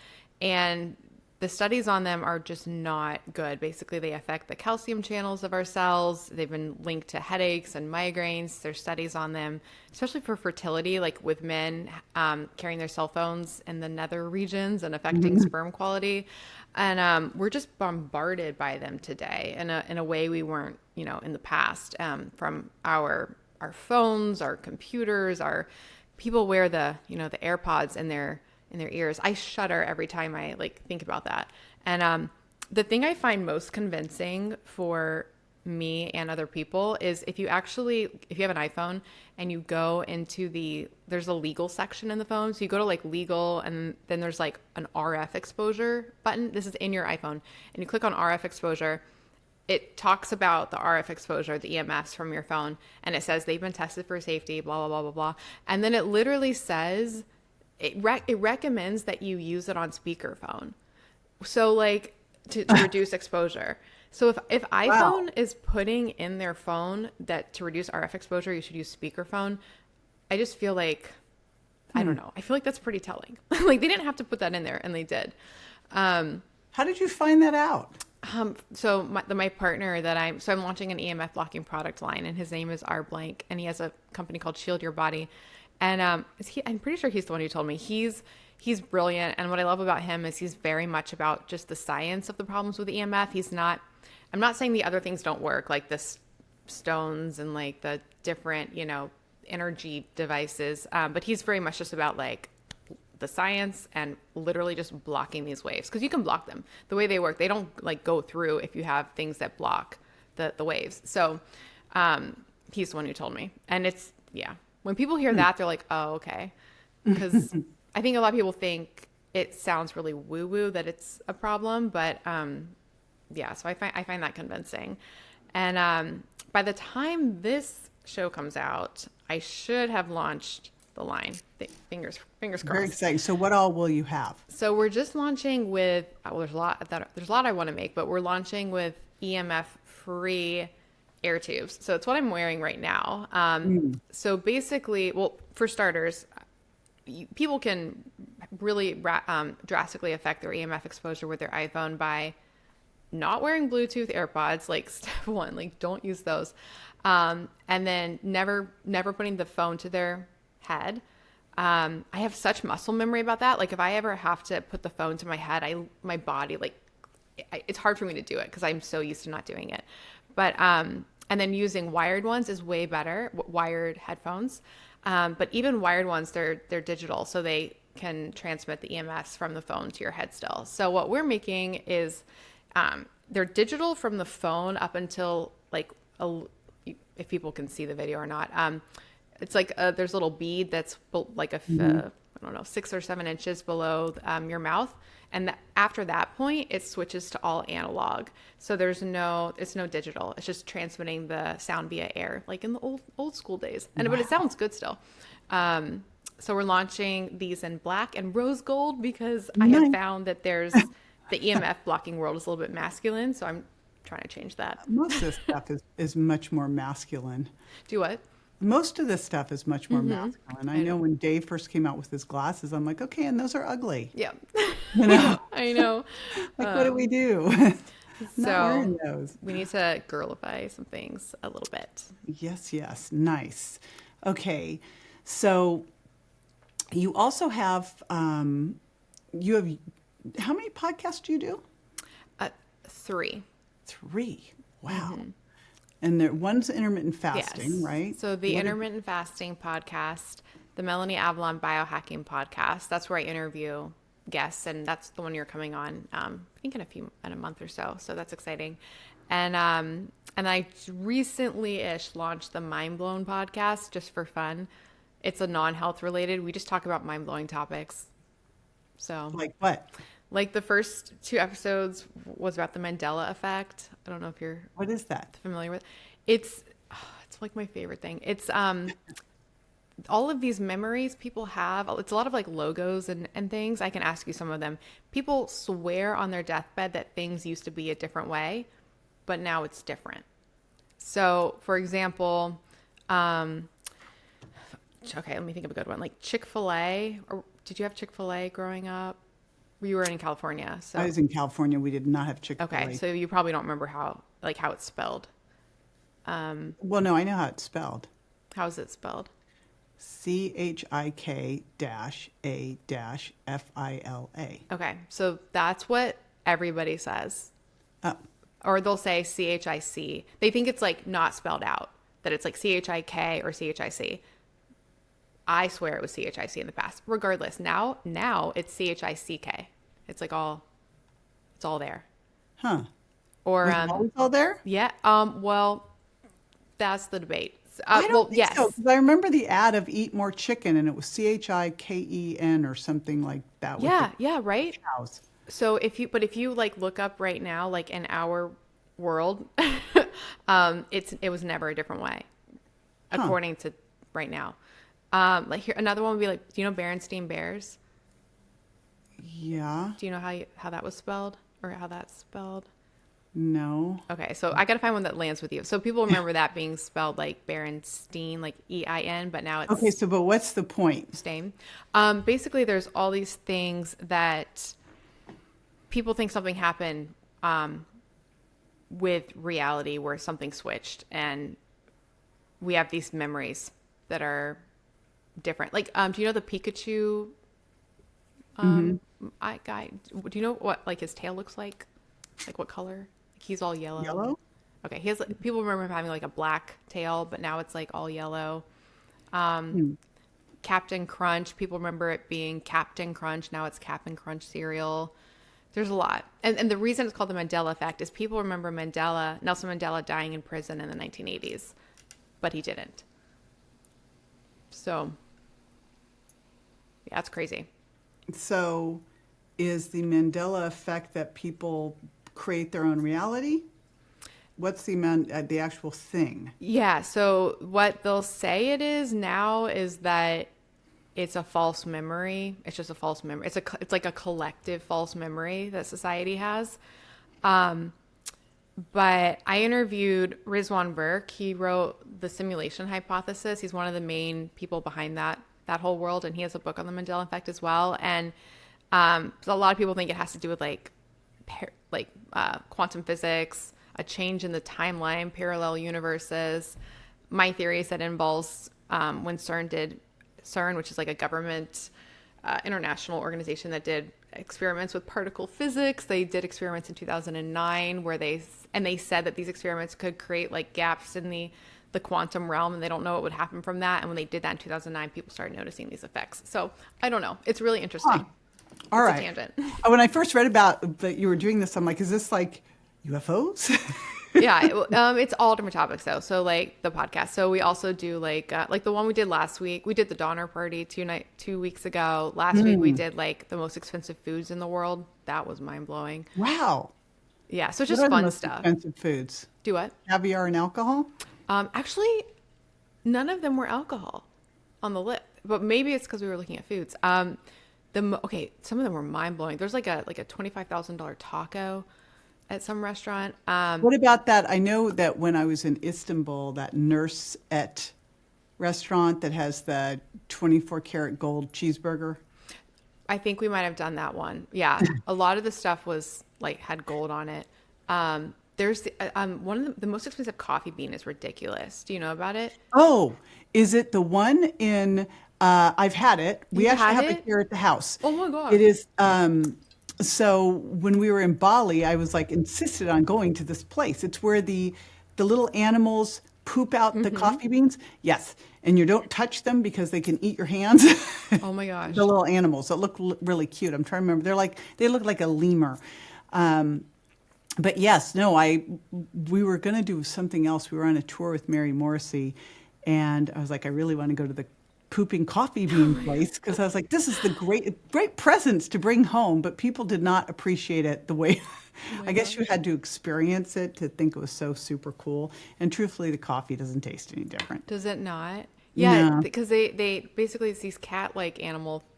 and the studies on them are just not good. Basically, they affect the calcium channels of our cells. They've been linked to headaches and migraines. There's studies on them, especially for fertility, like with men carrying their cell phones in the nether regions and affecting sperm quality. And we're just bombarded by them today in a way we weren't, in the past, from our phones, our computers, our people wear the AirPods in their ears. I shudder every time I think about that. And the thing I find most convincing for me and other people is if you have an iPhone and you go into there's a legal section in the phone. So you go to like legal, and then there's like an RF exposure button. This is in your iPhone, and you click on RF exposure. It talks about the RF exposure, the EMFs from your phone, and it says they've been tested for safety, blah, blah, blah, blah, blah. And then it literally says, it recommends that you use it on speakerphone. So like to reduce exposure. So if iPhone is putting in their phone that to reduce RF exposure, you should use speakerphone, I just feel like, I don't know. I feel like that's pretty telling. Like they didn't have to put that in there, and they did. How did you find that out? So my partner I'm launching an EMF blocking product line, and his name is R Blank, and he has a company called Shield Your Body. And I'm pretty sure he's the one who told me. He's brilliant, and what I love about him is he's very much about just the science of the problems with EMF. I'm not saying the other things don't work, like the stones and like the different, energy devices, but he's very much just about like the science and literally just blocking these waves, because you can block them. The way they work, they don't like go through if you have things that block the waves. So he's the one who told me. And it's, when people hear that, they're like, oh, okay. Because I think a lot of people think it sounds really woo-woo that it's a problem, but so I find that convincing. And by the time this show comes out, I should have launched the line. Fingers crossed. Very exciting. So what all will you have? So we're just launching with, there's a lot I want to make, but we're launching with EMF free air tubes. So it's what I'm wearing right now. So basically, well, for starters, people can really drastically affect their EMF exposure with their iPhone by not wearing Bluetooth AirPods, like step one, like don't use those. And then never putting the phone to their head. I have such muscle memory about that. Like if I ever have to put the phone to my head, my body, it's hard for me to do it because I'm so used to not doing it. But, and then using wired ones is way better, wired headphones. But even wired ones, they're digital, so they can transmit the EMFs from the phone to your head still. So what we're making is, they're digital from the phone up until if people can see the video or not. It's like there's a little bead that's like I don't know, 6 or 7 inches below your mouth, and after that point, it switches to all analog. So it's no digital. It's just transmitting the sound via air, like in the old school days. But it sounds good still. So we're launching these in black and rose gold because I have found that the EMF blocking world is a little bit masculine, so I'm trying to change that. Most of this stuff is much more masculine. Do what? Most of this stuff is much more masculine. I know when Dave first came out with his glasses, I'm like, okay, and those are ugly. Yeah. I know. What do we do? Not wearing those. We need to girlify some things a little bit. Yes. Nice. Okay. So you also have, how many podcasts do you do? 3. 3. Wow. And one's intermittent fasting, right? So the intermittent fasting podcast, the Melanie Avalon biohacking podcast, that's where I interview guests, and that's the one you're coming on, I think in a month or so. So that's exciting. And I recently-ish launched the Mind Blown podcast just for fun. It's a non-health related. We just talk about mind-blowing topics. So like what? Like the first 2 episodes was about the Mandela effect. I don't know if you're What is that? familiar with. It's like my favorite thing. It's all of these memories people have. It's a lot of like logos and things. I can ask you some of them. People swear on their deathbed that things used to be a different way, but now it's different. So, for example, okay, let me think of a good one. Like Chick-fil-A. Or did you have Chick-fil-A growing up? You were in California. So I was in California. We did not have Chick-fil-A. Okay, so you probably don't remember how it's spelled. Well, no, I know how it's spelled. How is it spelled? CHIK-A-FILA. Okay, so that's what everybody says. Oh. Or they'll say CHIC. They think it's like not spelled out, that it's like CHIK or CHIC. I swear it was CHIC in the past. Regardless, now it's CHICK. It's like it's all there. Huh. Or Was it always all there? yeah, well, that's the debate. I don't Well, think so, yes. because I remember the ad of Eat More Chicken, and it was CHIKEN or something like that with the Yeah, yeah, right. cows. So if you like look up right now, like in our world, it was never a different way, Huh. according to right now. Like here, another one would be like, do you know Berenstain Bears? Yeah. Do you know how that was spelled or how that's spelled? No. Okay, so I gotta find one that lands with you. So people remember that being spelled like Berenstein, like EIN, but now Okay, it's so but what's the point? Stain. Basically, there's all these things that people think something happened with reality where something switched, and we have these memories that are different. Like, do you know the Pikachu Hmm. guy? Do you know what like his tail looks like? Like what color? He's all yellow. Yellow? Okay, he has like, people remember him having like a black tail, but now it's like all yellow. Hmm. Captain Crunch, people remember it being Captain Crunch. Now it's Captain Crunch cereal. There's a lot. And the reason it's called the Mandela effect is people remember Nelson Mandela dying in prison in the 1980s, but he didn't. So, yeah, it's crazy. So is the Mandela effect that people create their own reality? What's the actual thing? Yeah, so what they'll say it is now is that it's a false memory. It's just a false memory. It's like a collective false memory that society has. But I interviewed Rizwan Burke. He wrote the simulation hypothesis. He's one of the main people behind that whole world, and he has a book on the Mandela effect as well. And so a lot of people think it has to do with quantum physics, a change in the timeline, parallel universes. My theory is that it involves when CERN, which is like a government international organization that did experiments with particle physics. They did experiments in 2009 where they said that these experiments could create like gaps in the quantum realm, and they don't know what would happen from that. And when they did that in 2009, people started noticing these effects. So I don't know. It's really interesting. Huh. All It's a right. tangent. When I first read about that you were doing this, I'm like, is this like UFOs? Yeah, it's all different topics though. So like the podcast. So we also do like the one we did last week. We did the Donner Party 2 weeks ago. Last week we Hmm. did like the most expensive foods in the world. That was mind blowing. Wow. Yeah, so it's What just are the fun most stuff. expensive foods? Do what? Caviar and alcohol? Actually, none of them were alcohol on the list, but maybe it's because we were looking at foods. Okay, some of them were mind blowing. There's like a $25,000 taco at some restaurant. What about that? I know that when I was in Istanbul, that Nurse et restaurant that has the 24 karat gold cheeseburger. I think we might have done that one. Yeah, a lot of the stuff was like had gold on it. One of the most expensive coffee bean is ridiculous. Do you know about it? Oh, is it the one in, I've had it. We You've actually had have it it? here at the house. Oh my gosh. It is, so when we were in Bali, I was like insisted on going to this place. It's where the little animals poop out the Mm-hmm. coffee beans. Yes. And you don't touch them because they can eat your hands. Oh my The gosh. little animals that look really cute. I'm trying to remember. They look like a lemur. Um, but yes, no, we were going to do something else. We were on a tour with Mary Morrissey, and I was like, I really want to go to the pooping coffee bean place because I was like, this is the great presents to bring home. But people did not appreciate it the way. Oh my I guess you gosh. had to experience it to think it was so super cool. And truthfully, the coffee doesn't taste any different. Does it not? Yeah, No, because they basically it's these cat-like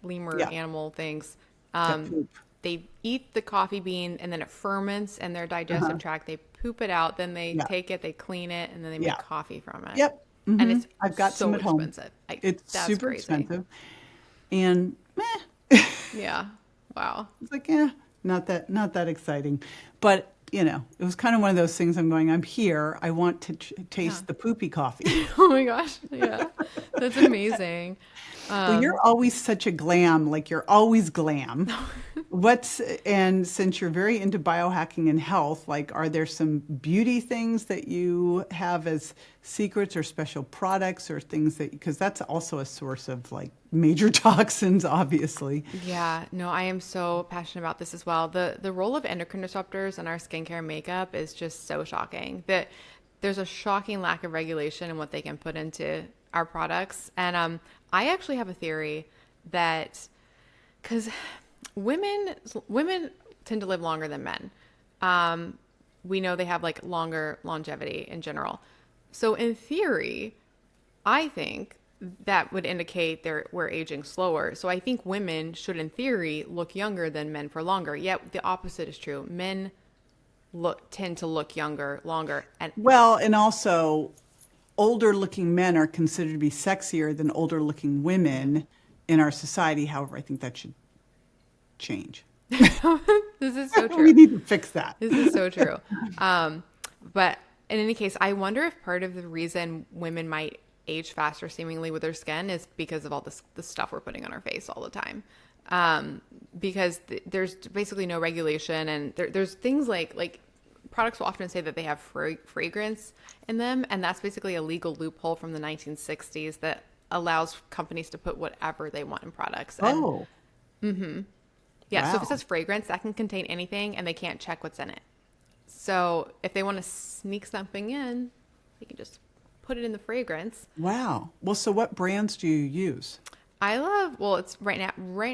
lemur yeah, animal things. that Um, poop. they eat the coffee bean and then it ferments in their digestive Uh-huh. tract. They poop it out, then they Yeah, take it, they clean it, and then they make yeah, coffee from it. yep. And Hmm. it's I've got some so at home. expensive. It's That's super crazy. expensive, and meh. Yeah. Wow. It's like, yeah, not that exciting. But, it was kind of one of those things I'm here. I want to Yeah. taste the poopy coffee. Oh my gosh. Yeah. That's amazing. Well, you're always such a glam, like you're always glam. And since you're very into biohacking and health, like are there some beauty things that you have as secrets or special products or things that, because that's also a source of like major toxins, obviously. Yeah, no, I am so passionate about this as well. The role of endocrine disruptors in our skincare and makeup is just so shocking. That there's a shocking lack of regulation in what they can put into our products. And I actually have a theory that because women tend to live longer than men. We know they have like longer longevity in general. So in theory, I think that would indicate we're aging slower. So I think women should, in theory, look younger than men for longer. Yet the opposite is true. Men tend to look younger longer. And Well, and also older looking men are considered to be sexier than older looking women in our society. However, I think that should change. this is so We true. need to fix that. This is so true. But in any case, I wonder if part of the reason women might age faster seemingly with their skin is because of all the stuff we're putting on our face all the time. Because there's basically no regulation, and there's things like products will often say that they have fragrance in them, and that's basically a legal loophole from the 1960s that allows companies to put whatever they want in products. And Oh, yeah, so if it wow. says fragrance, that can contain anything, and they can't check what's in it. So if they want to sneak something in, they can just put it in the fragrance. Wow. Well, so what brands do you use? I love, well, it's right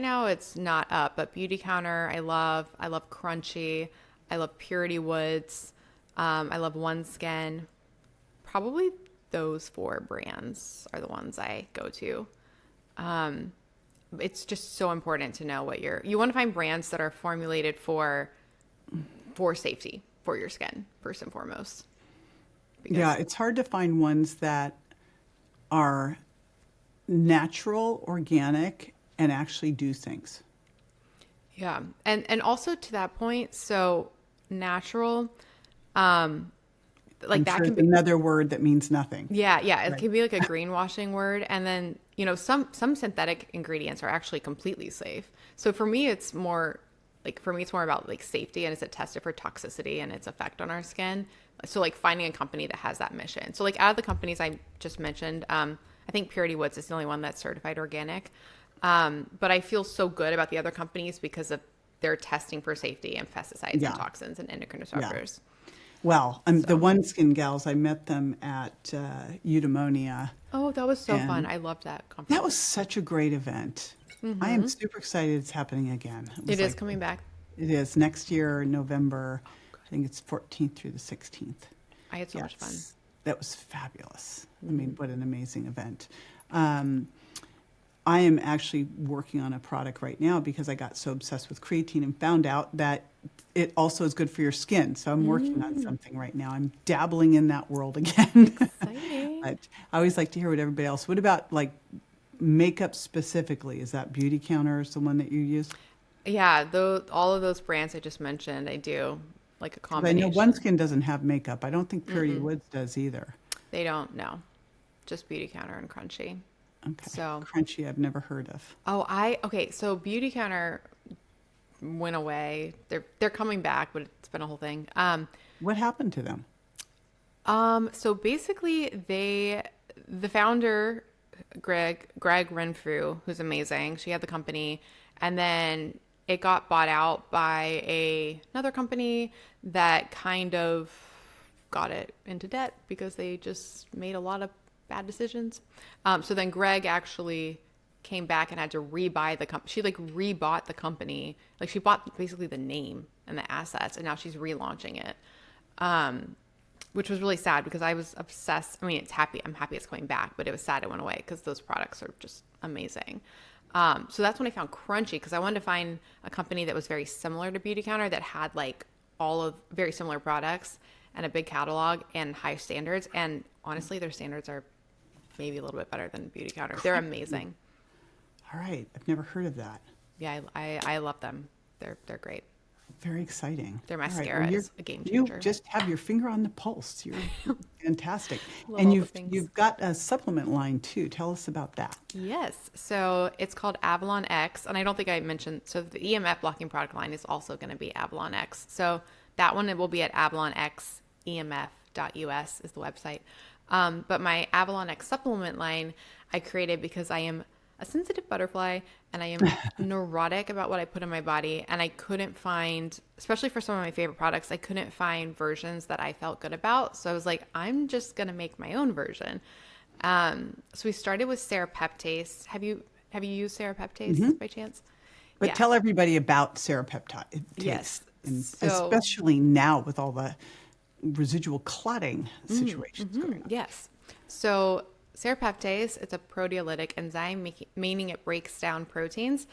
now it's not up, but Beauty Counter, I love Crunchy. I love Purity Woods. I love One Skin. Probably those four brands are the ones I go to. It's just so important to know what you want to find brands that are formulated for safety for your skin first and foremost. Yeah, Because it's hard to find ones that are natural, organic, and actually do things. yeah, and also to that point, so natural, um, like I'm that sure can it's be. another word that means nothing. Yeah, it Right. can be like a greenwashing word. And then, some synthetic ingredients are actually completely safe. So for me, it's more about like safety, and is it tested for toxicity and its effect on our skin? So like finding a company that has that mission. So like out of the companies I just mentioned, I think Purity Woods is the only one that's certified organic. But I feel so good about the other companies because of their testing for safety and pesticides and Yeah, toxins and endocrine yeah. disruptors. Well, the So, One Skin gals, I met them at Eudaimonia, oh, that was so fun. and I loved that that conference. was such a great event. I am super excited it's happening again. It It was is like, coming back. it is next year, November, I think it's 14th through the 16th. I had so much fun. Yes, that was fabulous. I mean, what an amazing event. Um, I am actually working on a product right now because I got so obsessed with creatine and found out that it also is good for your skin. So I'm working on something right now. I'm dabbling in that world again. Exciting. But I always like to hear what everybody else. What about like makeup specifically? Is that Beauty Counter is the one that you use? Yeah, though all of those brands I just mentioned, I do like a 'Cause I know One combination. Skin doesn't have makeup. I don't think Purity Woods does either. They don't know. Just Beauty Counter and Crunchy. Okay. So, Crunchy, I've never heard of. okay, so Beauty Counter went away. They're coming back, but it's been a whole thing. What happened to them? So basically the founder, Greg Renfrew, who's amazing. She had the company, and then it got bought out by another company that kind of got it into debt because they just made a lot of bad decisions. So then Greg actually came back and had to rebuy the company. She like rebought the company. Like she bought basically the name and the assets, and now she's relaunching it. Which was really sad because I was obsessed. I mean, I'm happy it's coming back, but it was sad it went away because those products are just amazing. So that's when I found Crunchy because I wanted to find a company that was very similar to Beauty Counter that had like all of very similar products and a big catalog and high standards. And honestly, their standards are maybe a little bit better than Beauty Counter. They're amazing. All right. I've never heard of that. Yeah, I love them. They're great. Very exciting. Their All right. mascara is a game You changer. just have your finger on the pulse. You're fantastic. Love And all the things. you've got a supplement line too. Tell us about that. Yes. So it's called Avalon X. And I don't think I mentioned, so the EMF blocking product line is also going to be Avalon X. So that one, it will be at avalonxemf.us is the website. But my Avalon X supplement line I created because I am a sensitive butterfly and I am neurotic about what I put in my body. And I couldn't find, especially for some of my favorite products, I couldn't find versions that I felt good about. So I was like, I'm just going to make my own version. So we started with serapeptase. Have you used serapeptase by chance? But Yeah. tell everybody about serapeptide Yes. and So especially now with all the residual clotting situations going on. yes. So serapeptase, it's a proteolytic enzyme, meaning it breaks down proteins.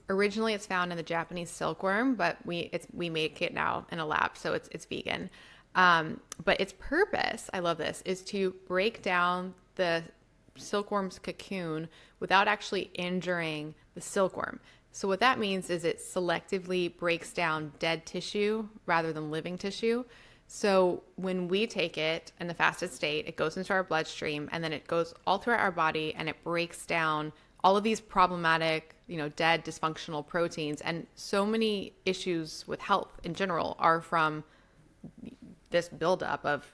Originally, it's found in the Japanese silkworm, but we make it now in a lab, so it's vegan. But its purpose, I love this, is to break down the silkworm's cocoon without actually injuring the silkworm. So what that means is it selectively breaks down dead tissue rather than living tissue. So when we take it in the fasted state, it goes into our bloodstream and then it goes all throughout our body and it breaks down all of these problematic, dead dysfunctional proteins. And so many issues with health in general are from this buildup of,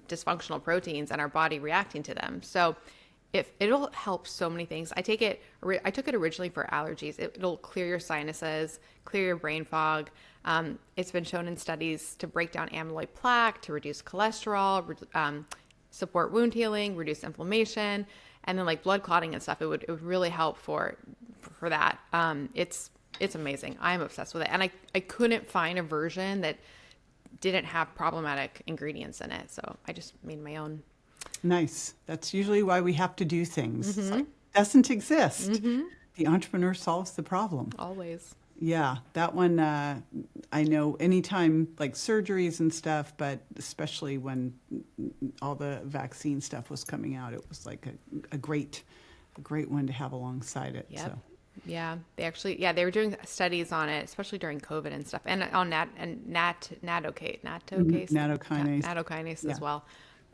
dysfunctional proteins and our body reacting to them. So if it'll help so many things. I took it originally for allergies. It'll clear your sinuses, clear your brain fog. It's been shown in studies to break down amyloid plaque, to reduce cholesterol, support wound healing, reduce inflammation, and then like blood clotting and stuff. It would really help for that. It's amazing. I'm obsessed with it, and I couldn't find a version that didn't have problematic ingredients in it, so I just made my own. Nice. That's usually why we have to do things. It's like, doesn't exist. The entrepreneur solves the problem. Always. Yeah, that one, I know anytime like surgeries and stuff, but especially when all the vaccine stuff was coming out, it was like a great one to have alongside it. Yep. So. Yeah, they were doing studies on it, especially during COVID and stuff, and on nattokinase as well.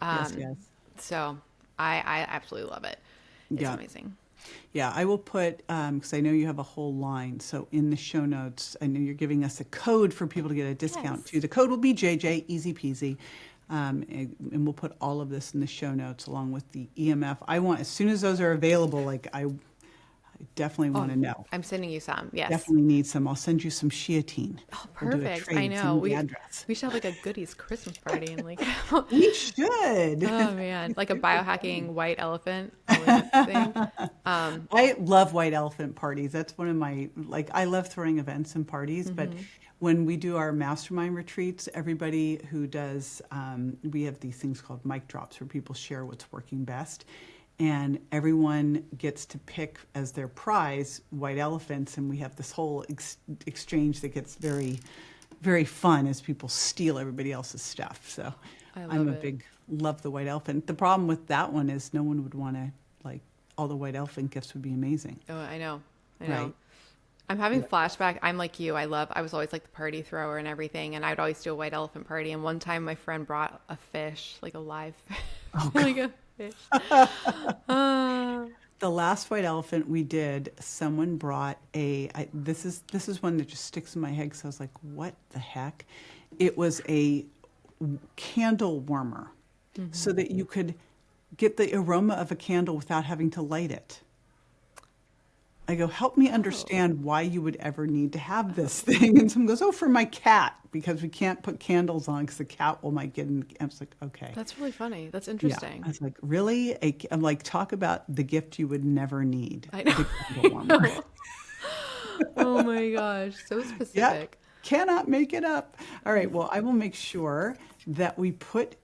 Yes. So I absolutely love it. It's amazing. Yeah, I will put, because I know you have a whole line. So in the show notes, I know you're giving us a code for people to get a discount too. The code will be JJ, easy peasy. And we'll put all of this in the show notes along with the EMF. As soon as those are available, like I definitely want to know. I'm sending you some. Yes. Definitely need some. I'll send you some Sheatine. Oh, We'll do a perfect. trade. I know. Send me the address. We should have like a goodies Christmas party and like. We should. Oh man, like a biohacking white elephant thing. I love white elephant parties. That's one of my, I love throwing events and parties, but when we do our mastermind retreats, everybody who does, we have these things called mic drops where people share what's working best. And everyone gets to pick as their prize white elephants, and we have this whole exchange that gets very, very fun as people steal everybody else's stuff. So love the white elephant. The problem with that one is no one would want to, all the white elephant gifts would be amazing. Oh, I know. Right. I'm having flashback. I'm like you. I was always like the party thrower and everything, and I'd always do a white elephant party. And one time my friend brought a fish, like a live fish. Oh, like a fish. The last white elephant we did, someone brought this is one that just sticks in my head because I was like, what the heck? It was a candle warmer so that you could get the aroma of a candle without having to light it. I go, help me understand why you would ever need to have this thing. And someone goes, for my cat, because we can't put candles on because the cat might get in. I was like, okay. That's really funny. That's interesting. Yeah. I was like, really? I'm like, talk about the gift you would never need. I know. The candle warmer. Oh my gosh. So specific. Yeah, cannot make it up. All right. Well, I will make sure that we put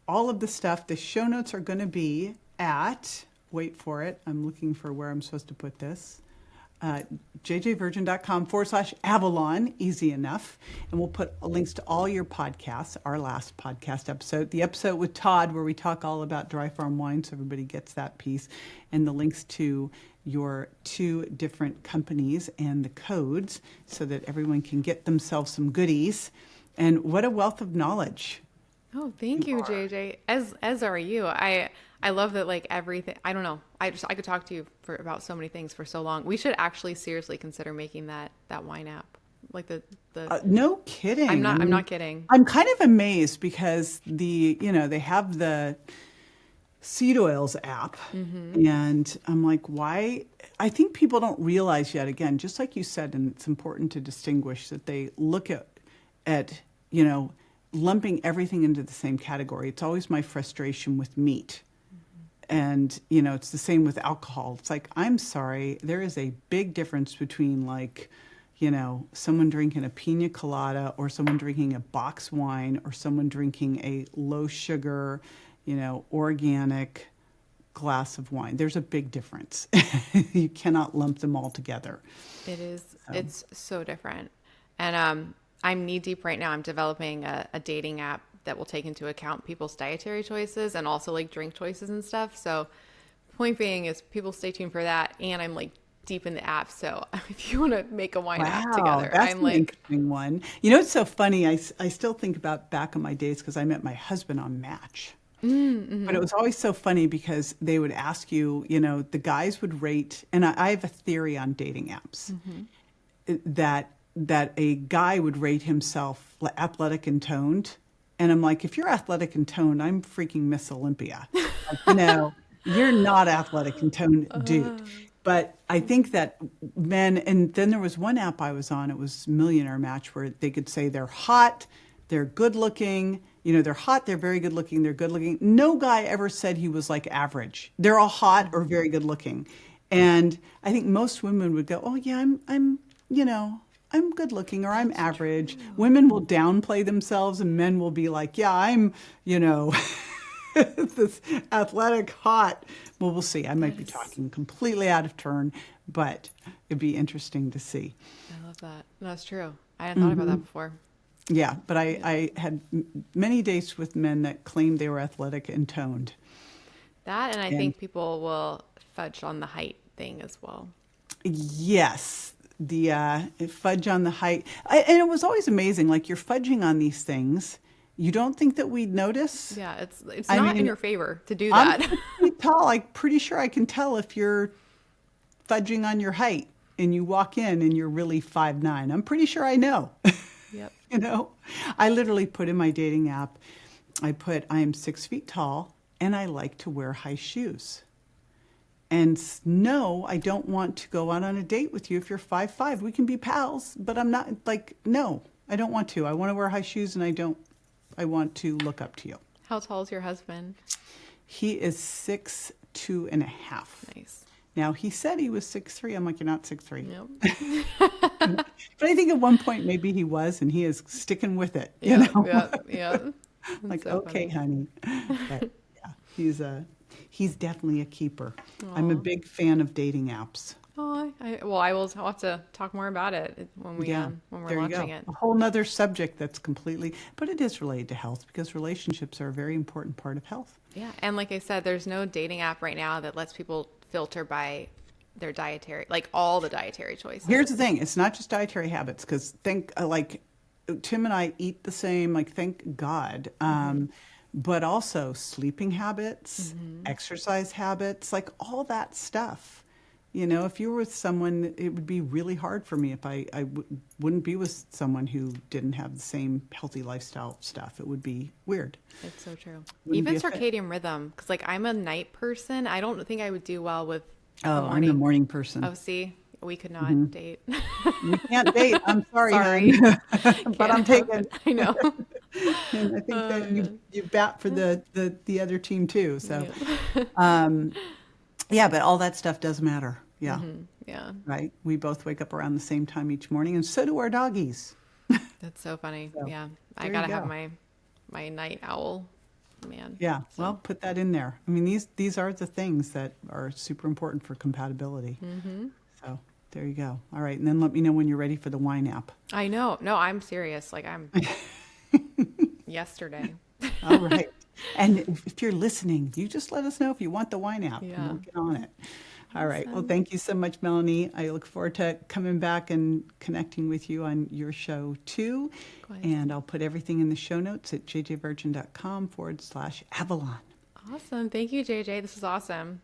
all of the stuff. The show notes are going to be at, wait for it. I'm looking for where I'm supposed to put this. jjvirgin.com/Avalon, easy enough. And we'll put links to all your podcasts, our last podcast episode, the episode with Todd where we talk all about dry farm wine so everybody gets that piece, and the links to your two different companies and the codes so that everyone can get themselves some goodies. And what a wealth of knowledge. Oh, thank you, JJ. As are you. I love that, like, everything. I don't know. I could talk to you for about so many things for so long. We should actually seriously consider making that wine app. Like the No kidding. I'm not kidding. I'm kind of amazed because they have the seed oils app, and I'm like, why? I think people don't realize yet, again, just like you said, and it's important to distinguish that they look at lumping everything into the same category. It's always my frustration with meat. And, it's the same with alcohol. It's like, I'm sorry, there is a big difference between, like, someone drinking a pina colada or someone drinking a box wine or someone drinking a low sugar, organic glass of wine. There's a big difference. You cannot lump them all together. It is. It's so different. And I'm knee deep right now. I'm developing a dating app that will take into account people's dietary choices and also like drink choices and stuff. So point being is people stay tuned for that. And I'm like deep in the app. So if you want to make a wine app together, That's I'm an like, interesting one. It's so funny. I still think about back in my days because I met my husband on Match. But it was always so funny because they would ask you, the guys would rate, and I have a theory on dating apps that a guy would rate himself athletic and toned. And I'm like, if you're athletic and toned, I'm freaking Miss Olympia. Like, you're not athletic and toned, dude. But I think that men, and then there was one app I was on, it was Millionaire Match, where they could say they're hot, they're good looking, they're hot, they're very good looking, they're good looking. No guy ever said he was like average. They're all hot or very good looking. And I think most women would go, oh yeah, I'm good looking or I'm average. Women will downplay themselves and men will be like, yeah, I'm, this athletic hot. Well, we'll see. I might be talking completely out of turn, but it'd be interesting to see. I love that. That's true. I hadn't thought about that before. Yeah, but I had many dates with men that claimed they were athletic and toned. That, and I think people will fudge on the height thing as well. Yes, the fudge on the height. And it was always amazing. Like, you're fudging on these things. You don't think that we'd notice? Yeah, it's not in your favor to do that. I'm pretty tall. I'm pretty sure I can tell if you're fudging on your height and you walk in and you're really 5'9". I'm pretty sure I know. Yep. I literally put in my dating app, I am 6 feet tall and I like to wear high shoes. And no, I don't want to go out on a date with you if you're 5'5". We can be pals, but I'm not like, no, I don't want to. I want to wear high shoes and I want to look up to you. How tall is your husband? He is 6'2" and a half. Nice. Now, he said he was 6'3". I'm like, you're not 6'3". Yep. But I think at one point maybe he was, and he is sticking with it. Yeah. Like, so okay, funny. honey. But yeah, he's definitely a keeper. I'm a big fan of dating apps. Oh, I'll have to talk more about it when we're launching it. A whole nother subject that's completely, but it is related to health because relationships are a very important part of health. Yeah, and like I said, there's no dating app right now that lets people filter by their dietary, like all the dietary choices. Here's the thing: it's not just dietary habits, because like Tim and I eat the same. Like, thank God. But also sleeping habits, exercise habits, like all that stuff. If you were with someone, it would be really hard for me if I wouldn't be with someone who didn't have the same healthy lifestyle stuff. It would be weird. It's so true. Wouldn't Even be a fit. circadian rhythm, because like I'm a night person. I don't think I would do well with Oh, morning. I'm a morning person. Oh, see, we could not date. We can't date. I'm sorry, Sorry. hon. But Can't I'm have taking. it. I know. And I think that you bat for the other team too. So, yeah, but all that stuff does matter. Yeah. Yeah. Right. We both wake up around the same time each morning, and so do our doggies. That's so funny. So, Yeah. I there gotta you have go. my night owl, man. Yeah. So, Well, put that in there. I mean, these are the things that are super important for compatibility. So there you go. All right. And then let me know when you're ready for the wine app. I know. No, I'm serious. Like I'm yesterday. All right. And if you're listening, you just let us know if you want the wine app. And Yeah. we'll get on it. All right. Well, Awesome. thank you so much, Melanie. I look forward to coming back and connecting with you on your show too. Likewise. And I'll put everything in the show notes at jjvirgin.com/Avalon. Awesome. Thank you, JJ. This is awesome.